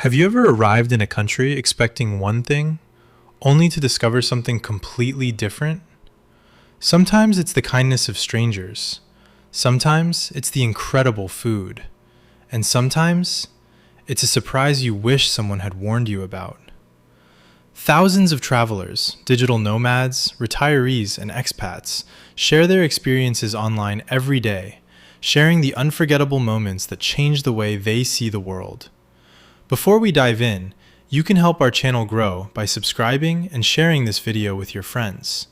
Have you ever arrived in a country expecting one thing, only to discover something completely different? Sometimes it's the kindness of strangers. Sometimes it's the incredible food. And sometimes it's a surprise you wish someone had warned you about. Thousands of travelers, digital nomads, retirees, and expats share their experiences online every day, sharing the unforgettable moments that change the way they see the world. Before we dive in, you can help our channel grow by subscribing and sharing this video with your friends.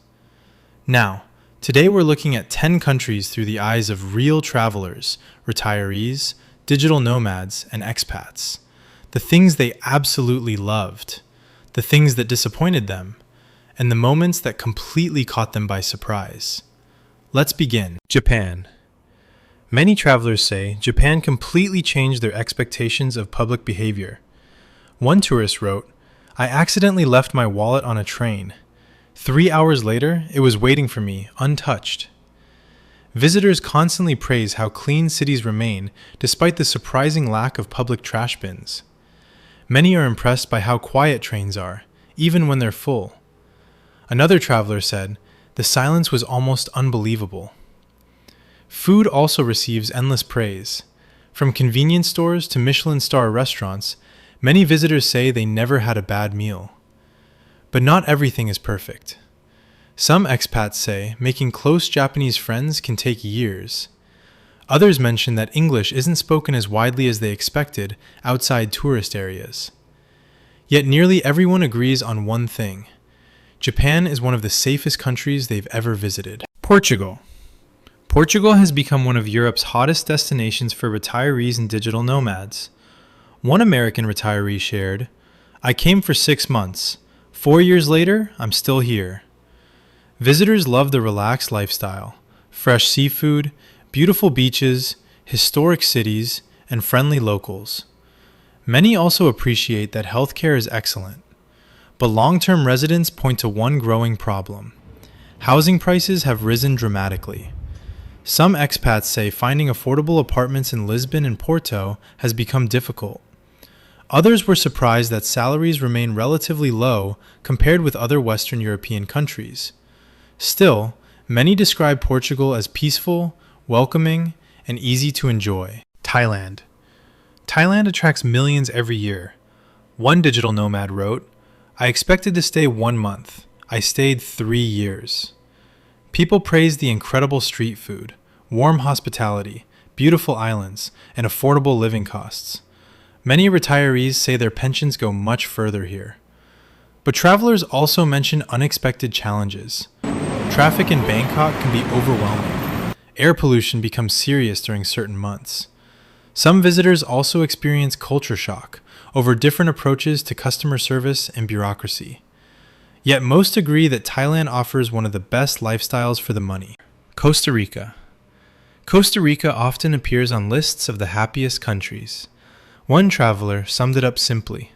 Now, today we're looking at 10 countries through the eyes of real travelers, retirees, digital nomads, and expats. The things they absolutely loved, the things that disappointed them, and the moments that completely caught them by surprise. Let's begin. Japan. Many travelers say Japan completely changed their expectations of public behavior. One tourist wrote, "I accidentally left my wallet on a train. 3 hours later, it was waiting for me, untouched." Visitors constantly praise how clean cities remain despite the surprising lack of public trash bins. Many are impressed by how quiet trains are, even when they're full. Another traveler said, "The silence was almost unbelievable." Food also receives endless praise. From convenience stores to Michelin-star restaurants, many visitors say they never had a bad meal. But not everything is perfect. Some expats say making close Japanese friends can take years. Others mention that English isn't spoken as widely as they expected outside tourist areas. Yet nearly everyone agrees on one thing: Japan is one of the safest countries they've ever visited. Portugal. Portugal has become one of Europe's hottest destinations for retirees and digital nomads. One American retiree shared, "I came for 6 months. 4 years later, I'm still here." Visitors love the relaxed lifestyle, fresh seafood, beautiful beaches, historic cities, and friendly locals. Many also appreciate that healthcare is excellent. But long-term residents point to one growing problem. Housing prices have risen dramatically. Some expats say finding affordable apartments in Lisbon and Porto has become difficult. Others were surprised that salaries remain relatively low compared with other Western European countries. Still, many describe Portugal as peaceful, welcoming, and easy to enjoy. Thailand. Thailand attracts millions every year. One digital nomad wrote, "I expected to stay 1 month. I stayed 3 years." People praise the incredible street food, warm hospitality, beautiful islands, and affordable living costs. Many retirees say their pensions go much further here. But travelers also mention unexpected challenges. Traffic in Bangkok can be overwhelming. Air pollution becomes serious during certain months. Some visitors also experience culture shock over different approaches to customer service and bureaucracy. Yet most agree that Thailand offers one of the best lifestyles for the money. Costa Rica. Costa Rica often appears on lists of the happiest countries. One traveler summed it up simply: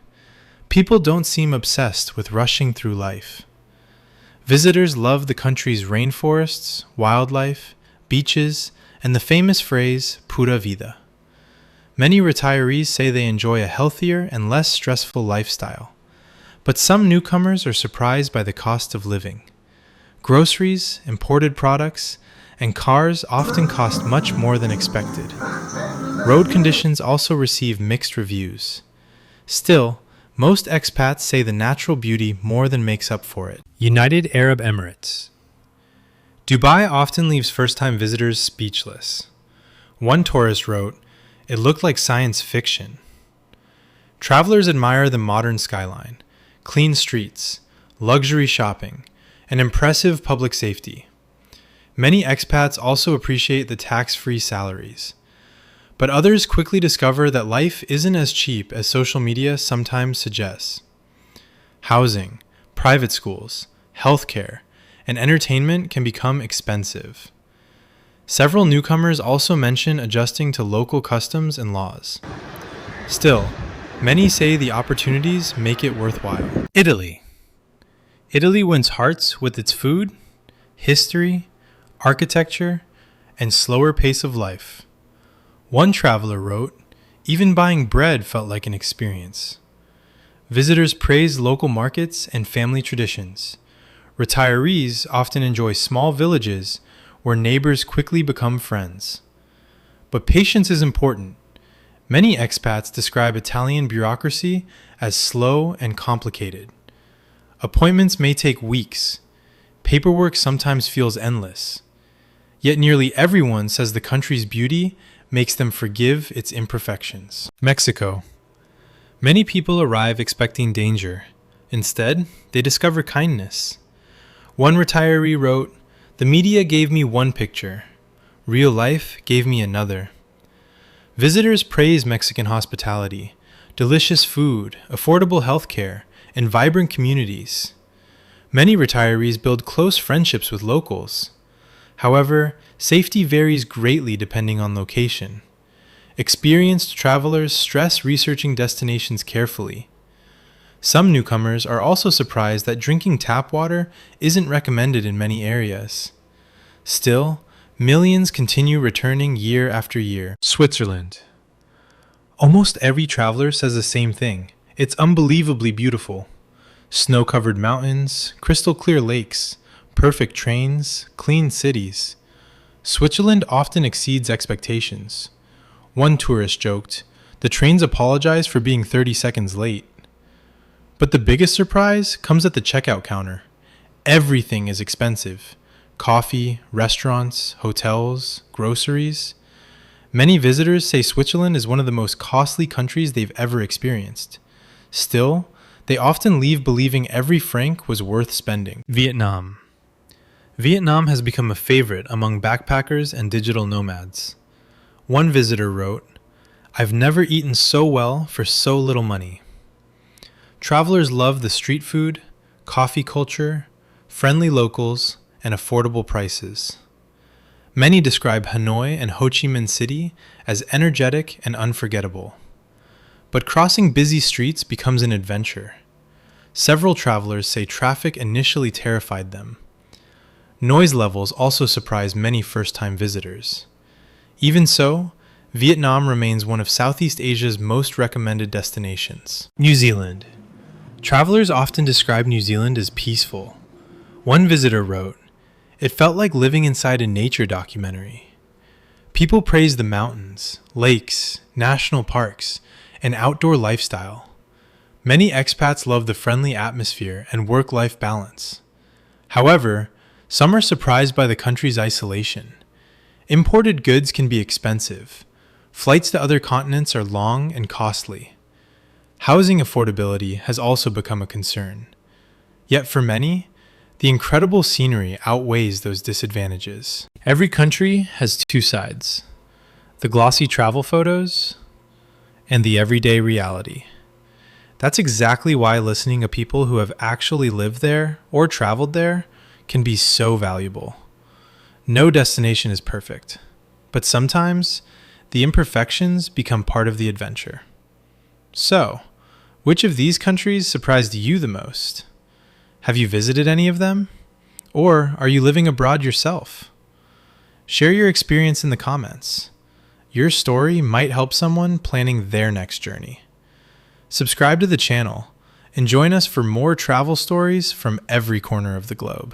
"People don't seem obsessed with rushing through life." Visitors love the country's rainforests, wildlife, beaches, and the famous phrase, "Pura vida." Many retirees say they enjoy a healthier and less stressful lifestyle. But some newcomers are surprised by the cost of living. Groceries, imported products, and cars often cost much more than expected. Road conditions also receive mixed reviews. Still, most expats say the natural beauty more than makes up for it. United Arab Emirates. Dubai often leaves first-time visitors speechless. One tourist wrote, "It looked like science fiction." Travelers admire the modern skyline, clean streets, luxury shopping, and impressive public safety. Many expats also appreciate the tax-free salaries. But others quickly discover that life isn't as cheap as social media sometimes suggests. Housing, private schools, healthcare, and entertainment can become expensive. Several newcomers also mention adjusting to local customs and laws. Still, many say the opportunities make it worthwhile. Italy. Italy wins hearts with its food, history, architecture, and slower pace of life. One traveler wrote, Even buying bread felt like an experience. Visitors praise local markets and family traditions. Retirees often enjoy small villages where neighbors quickly become friends. But patience is important. Many expats describe Italian bureaucracy as slow and complicated. Appointments may take weeks. Paperwork sometimes feels endless. Yet nearly everyone says the country's beauty makes them forgive its imperfections. Mexico. Many people arrive expecting danger. Instead, they discover kindness. One retiree wrote, "The media gave me one picture. Real life gave me another." Visitors praise Mexican hospitality, delicious food, affordable healthcare, and vibrant communities. Many retirees build close friendships with locals. However, safety varies greatly depending on location. Experienced travelers stress researching destinations carefully. Some newcomers are also surprised that drinking tap water isn't recommended in many areas. Still, millions continue returning year after year. Switzerland. Almost every traveler says the same thing. It's unbelievably beautiful. Snow-covered mountains, crystal clear lakes, perfect trains, clean cities. Switzerland often exceeds expectations. One tourist joked, "The trains apologize for being 30 seconds late." But the biggest surprise comes at the checkout counter. Everything is expensive. Coffee, restaurants, hotels, groceries. Many visitors say Switzerland is one of the most costly countries they've ever experienced. Still, they often leave believing every franc was worth spending. Vietnam. Vietnam has become a favorite among backpackers and digital nomads. One visitor wrote, "I've never eaten so well for so little money." Travelers love the street food, coffee culture, friendly locals, and affordable prices. Many describe Hanoi and Ho Chi Minh City as energetic and unforgettable. But crossing busy streets becomes an adventure. Several travelers say traffic initially terrified them. Noise levels also surprise many first-time visitors. Even so, Vietnam remains one of Southeast Asia's most recommended destinations. New Zealand. Travelers often describe New Zealand as peaceful. One visitor wrote, "It felt like living inside a nature documentary." People praise the mountains, lakes, national parks, and outdoor lifestyle. Many expats love the friendly atmosphere and work-life balance. However, some are surprised by the country's isolation. Imported goods can be expensive. Flights to other continents are long and costly. Housing affordability has also become a concern. Yet for many, the incredible scenery outweighs those disadvantages. Every country has two sides: the glossy travel photos and the everyday reality. That's exactly why listening to people who have actually lived there or traveled there can be so valuable. No destination is perfect, but sometimes the imperfections become part of the adventure. So, which of these countries surprised you the most? Have you visited any of them? Or are you living abroad yourself? Share your experience in the comments. Your story might help someone planning their next journey. Subscribe to the channel and join us for more travel stories from every corner of the globe.